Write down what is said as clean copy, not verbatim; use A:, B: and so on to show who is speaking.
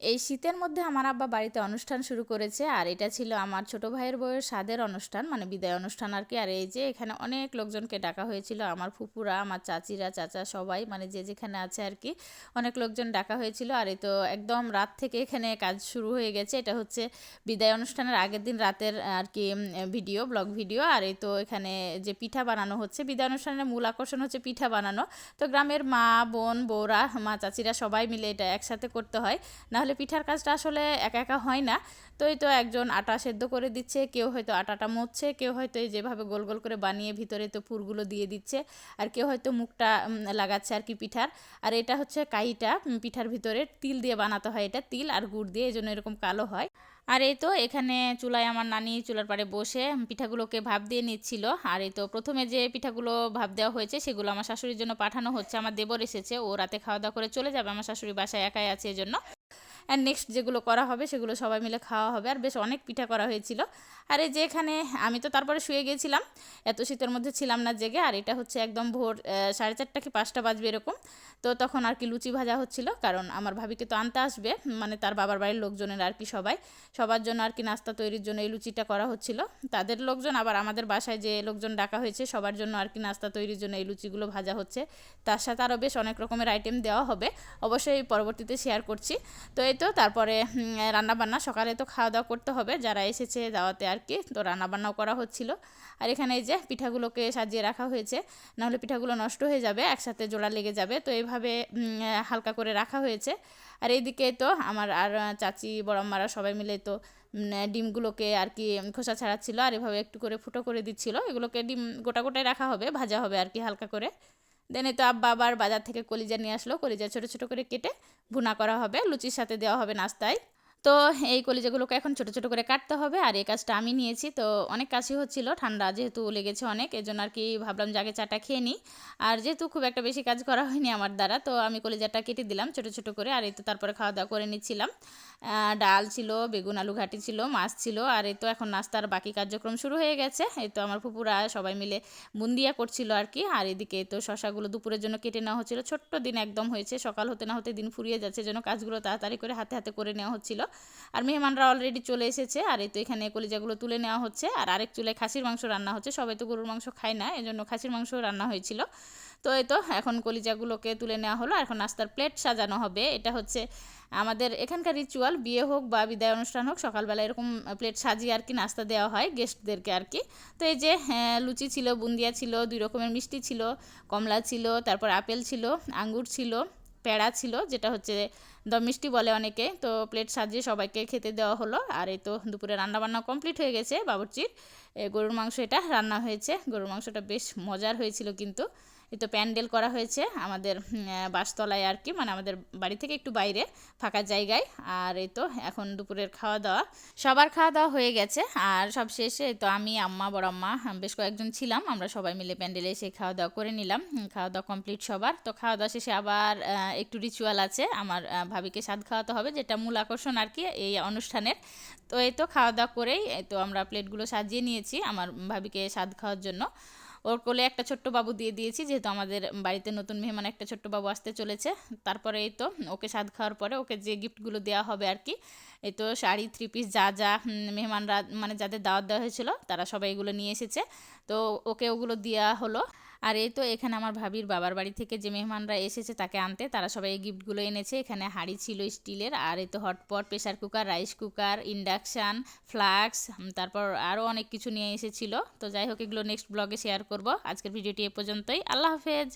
A: এই শীতের মধ্যে আমার আব্বা বাড়িতে অনুষ্ঠান শুরু করেছে, আর এটা ছিল আমার ছোট ভাইয়ের বউয়ের সাধের অনুষ্ঠান, মানে বিদায় অনুষ্ঠান আর কি। আর এই যে এখানে অনেক লোকজনকে ডাকা হয়েছিল, আমার ফুপুরা, আমার চাচিরা, চাচা সবাই, মানে যে যেখানে আছে আর কি, অনেক লোকজন ডাকা হয়েছিল। আর এই তো একদম রাত থেকে এখানে কাজ শুরু হয়ে গেছে। এটা হচ্ছে বিদায় অনুষ্ঠানের আগের দিন রাতের আর কি ভিডিও, ব্লগ ভিডিও। আর এই তো এখানে যে পিঠা বানানো হচ্ছে, বিদায় অনুষ্ঠানের মূল আকর্ষণ হচ্ছে পিঠা বানানো। তো গ্রামের মা, বোন, বউরা, মা, চাচিরা সবাই মিলে এটা একসাথে করতে হয়, নাহলে পিঠার কাজটা আসলে একা একা হয় না। তো এই তো একজন আটা সেদ্ধ করে দিচ্ছে, কেউ হয়তো আটাটা মথছে, কেউ হয়তো এই যেভাবে গোল গোল করে বানিয়ে ভিতরে তো পুরগুলো দিয়ে দিচ্ছে, আর কেউ হয়তো মুখটা লাগাচ্ছে আর কি পিঠার। আর এটা হচ্ছে কাইটা, পিঠার ভিতরে তিল দিয়ে বানাতে হয়, এটা তিল আর গুড় দিয়ে, এই জন্য এরকম কালো হয়। আর এই তো এখানে চুলায় আমার নানি চুলার পাড়ে বসে পিঠাগুলোকে ভাপ দিয়ে নিচ্ছিল। আর এই তো প্রথমে যে পিঠাগুলো ভাপ দেওয়া হয়েছে সেগুলো আমার শাশুড়ির জন্য পাঠানো হচ্ছে। আমার দেবর এসেছে, ও রাতে খাওয়া দাওয়া করে চলে যাবে, আমার শাশুড়ি বাসায় একাই আছে এজন্য। অ্যান্ড নেক্সট যেগুলো করা হবে সেগুলো সবাই মিলে খাওয়া হবে। আর বেশ অনেক পিঠা করা হয়েছিল। আর এই যে এখানে আমি তো তারপরে শুয়ে গিয়েছিলাম, এত শীতের মধ্যে ছিলাম না জেগে। আর এটা হচ্ছে একদম ভোর 4:30 কি 5টা বাজবে এরকম। তো তখন আর কি লুচি ভাজা হচ্ছিল, কারণ আমার ভাবিকে তো আনতে আসবে, মানে তার বাবার বাড়ির লোকজনের আর কি, সবার জন্য আর কি নাস্তা তৈরির জন্য এই লুচিটা করা হচ্ছিল। তাদের লোকজন আবার আমাদের বাসায় যে লোকজন ডাকা হয়েছে সবার জন্য আর কি নাস্তা তৈরির জন্য এই লুচিগুলো ভাজা হচ্ছে। তার সাথে আরও বেশ অনেক রকমের আইটেম দেওয়া হবে, অবশ্যই পরবর্তীতে শেয়ার করছি। তো এই তো তারপরে রান্নাবান্না, সকালে তো খাওয়া দাওয়া করতে হবে যারা এসেছে দাওয়াতে আর কি, তো রান্নাবান্নাও করা হচ্ছিল। আর এখানে এই যে পিঠাগুলোকে সাজিয়ে রাখা হয়েছে, নাহলে পিঠাগুলো নষ্ট হয়ে যাবে, একসাথে জোড়া লেগে যাবে, তো এইভাবে হালকা করে রাখা হয়েছে। আর এইদিকে তো আমার আর চাচি, বড়ম্মারা সবাই মিলে তো ডিমগুলোকে আর কি খোসা ছাড়াচ্ছিল, আর এভাবে একটু করে ফুটো করে দিচ্ছিল। এগুলোকে ডিম গোটা গোটাই রাখা হবে, ভাজা হবে আর কি হালকা করে। দেন এই তো আব্বা আবার বাজার থেকে কলিজা নিয়ে আসলো, কলিজা ছোটো ছোটো করে কেটে ভুনা করা হবে, লুচির সাথে দেওয়া হবে নাস্তায়। তো এই কলিজাগুলোকে এখন ছোটো ছোটো করে কাটতে হবে, আর এই কাজটা আমি নিয়েছি। তো অনেক কাশি হচ্ছিল, ঠান্ডা যেহেতু লেগেছে অনেক, এজন্য আর কি ভাবলাম যে আগে চাটা খেয়ে নিই। আর যেহেতু খুব একটা বেশি কাজ করা হয়নি আমার দ্বারা, তো আমি কলিজাটা কেটে দিলাম ছোটো ছোটো করে। আর এই তো তারপরে খাওয়া দাওয়া করে নিচ্ছিলাম। ডাল ছিল, বেগুন আলু ঘাটি ছিল, মাছ ছিল। আর এই তো এখন নাস্তার বাকি কার্যক্রম শুরু হয়ে গেছে। এই তো আমার ফুপুরা সবাই মিলে বুন্দিয়া করছিল আর কি। আর এদিকে তো শশাগুলো দুপুরের জন্য কেটে নেওয়া হচ্ছিল, ছোট্ট দিন একদম হয়েছে, সকাল হতে না হতে দিন ফুরিয়ে যাচ্ছে, যেন কাজগুলো তাড়াতাড়ি করে হাতে হাতে করে নেওয়া হচ্ছিল। আর মেহমানরা অলরেডি চলে এসেছে। আর এই তো এখানে কলিজাগুলো তুলে নেওয়া হচ্ছে, আর আরেক চুলায় খাসির মাংস রান্না হচ্ছে। সবাই তো গরুর মাংস খায় না, এজন্য খাসির মাংস রান্না হয়েছিল। তো এই তো এখন কলিজাগুলোকে তুলে নেওয়া হলো, এখন নাস্তার প্লেট সাজানো হবে। এটা হচ্ছে আমাদের এখানকার রিচুয়াল, বিয়ে হোক বা বিদায় অনুষ্ঠান হোক, সকালবেলা এরকম প্লেট সাজিয়ে আর কি নাস্তা দেওয়া হয় গেস্টদেরকে আর কি। তো এই যে লুচি ছিল, বুন্দিয়া ছিল, 2 রকমের মিষ্টি ছিল, কমলা ছিল, তারপর আপেল ছিল, আঙ্গুর ছিল, পেড়া ছিল, যেটা হচ্ছে দম মিষ্টি বলে অনেকে। তো প্লেট সাজিয়ে সবাইকে খেতে দেওয়া হলো। আর এই তো দুপুরে রান্নাবান্না কমপ্লিট হয়ে গেছে, বাবুর্চির গরুর মাংস এটা রান্না হয়েছে। গরুর মাংসটা বেশ মজার হয়েছিল কিন্তু। এই তো প্যান্ডেল করা হয়েছে আমাদের বাসতলায় আর কি, মানে আমাদের বাড়ি থেকে একটু বাইরে ফাঁকা জায়গায়। আর এই তো এখন দুপুরের খাওয়া দাওয়া, সবার খাওয়া দাওয়া হয়ে গেছে। আর সব শেষে তো আমি, আম্মা, বড় আম্মা, বেশ কয়েকজন ছিলাম, আমরা সবাই মিলে প্যান্ডেলে এসে খাওয়া দাওয়া করে নিলাম। খাওয়া দাওয়া কমপ্লিট সবার। তো খাওয়া দাওয়া শেষে আবার একটু রিচুয়াল আছে, আমার ভাবিকে স্বাদ খাওয়াতে হবে, যেটা মূল আকর্ষণ আর কি এই অনুষ্ঠানের। তো এই তো খাওয়া দাওয়া করেই এই তো আমরা প্লেটগুলো সাজিয়ে নিয়েছি আমার ভাবিকে স্বাদ খাওয়ার জন্য। ওর কোলে একটা ছোট্ট বাবু দিয়ে দিয়েছি, যেহেতু আমাদের বাড়িতে নতুন মেহমান একটা ছোট্ট বাবু আসতে চলেছে। তারপরে এই তো ওকে স্বাদ খাওয়ার পরে ওকে যে গিফটগুলো দেওয়া হবে আর কি, এই তো শাড়ি, 3 পিস, যা যা মেহমানরা মানে যাদের দাওয়াত দেওয়া হয়েছিল তারা সবাই এগুলো নিয়ে এসেছে। তো ওকে ওগুলো দেওয়া হলো। আর এই তো এখানে আমার ভাবির বাবার বাড়ি থেকে যে মেহমানরা এসেছে তাকে আনতে, তারা সবাই এই গিফটগুলো এনেছে। এখানে হাঁড়ি ছিল স্টিলের, আর এই তো hotpot, pressure cooker, rice cooker, induction, flask, তারপর আরও অনেক কিছু নিয়ে এসেছিলো। তো যাই হোক, এগুলো নেক্সট ব্লগে শেয়ার করব। আজকের ভিডিওটি এ পর্যন্তই। আল্লাহ হাফেজ।